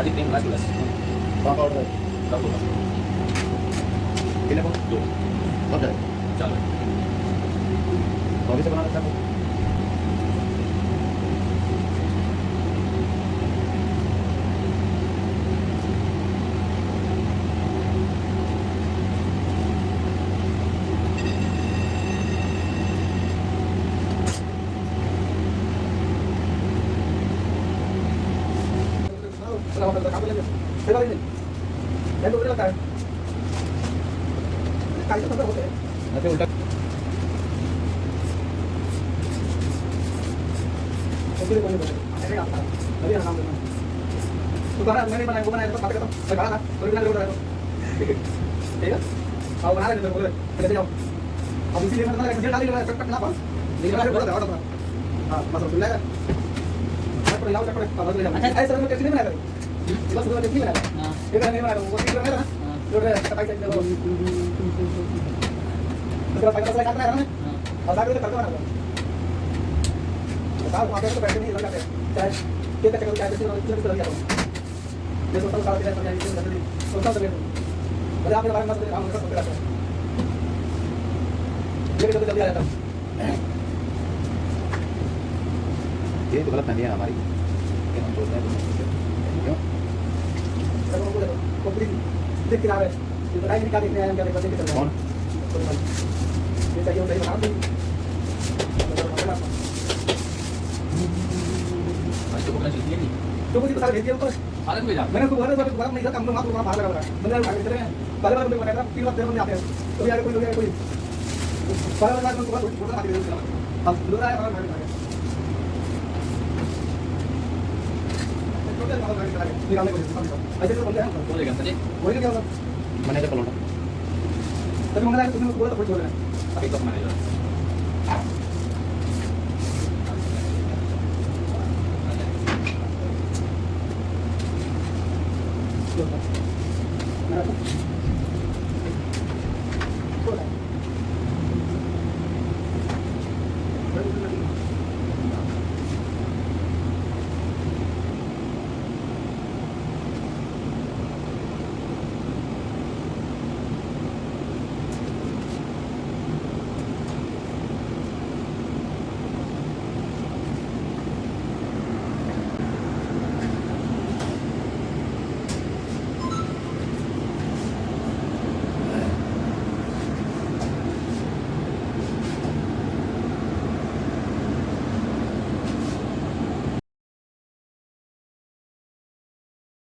Tadi 13. Berapa order? 20. Ini apa? Tuh, Order. jalan. Kalau bisa benar satu. Nanti udah. मैंने बनाया वो बनाया तो बात करता हूं मैं कहा था तो बिना रोड रहा तो ठीक है आओ बना रहे बोले चले जाओ अब इसीलिए मैंने कहा डाल दिया कट ना पास लेकिन मैं बोला था हां बस सुन लेगा मैं लाओ चक्कर अब ले जाओ ऐसा मैं कैसे नहीं बनाया बस वो कैसे नहीं बनाया हां ये नहीं बनाया वो ठीक बनाया ना रोड कटाई से वो उसका फाइनल से काटना है ना और आगे तो करना है साहब वहां पे तो बैठे नहीं लग जाते चाहे ये तक चाहे किसी और किसी तरह का ये सोचता हूं सारा दिन समझाने की जल्दी सोचता हूं अरे आपके बारे में मत हम सब करते हैं ये तो जल्दी आ जाता ये तो गलत नहीं है हमारी ये हम बोलते हैं क्यों को प्लीज देख के आ रहे ये बताइए क्या देखने आए हैं क्या देखने के चल रहे हैं ये चाहिए सही बता दो Mas itu bukan sini nih. तो मुझे बता भेजिए ऊपर Kalian beda. मैंने उसको बोला था बात नहीं था काम मात्र थोड़ा बाहर लगा रहा है मैंने आगे चले गए पहले बार मुझे बताया था 3 बार देर में आते हैं तो यार कोई लोग कोई पहले बार मुझे बोला था कि हम लोग आए और गाड़ी निकालने को ऐसे तो बोलते हैं Boleh kan tadi? वही क्या होगा मैंने तो बोला तभी मंगला तुमने उसको बोला तो कोई छोड़ देना Tapi itu kemana itu?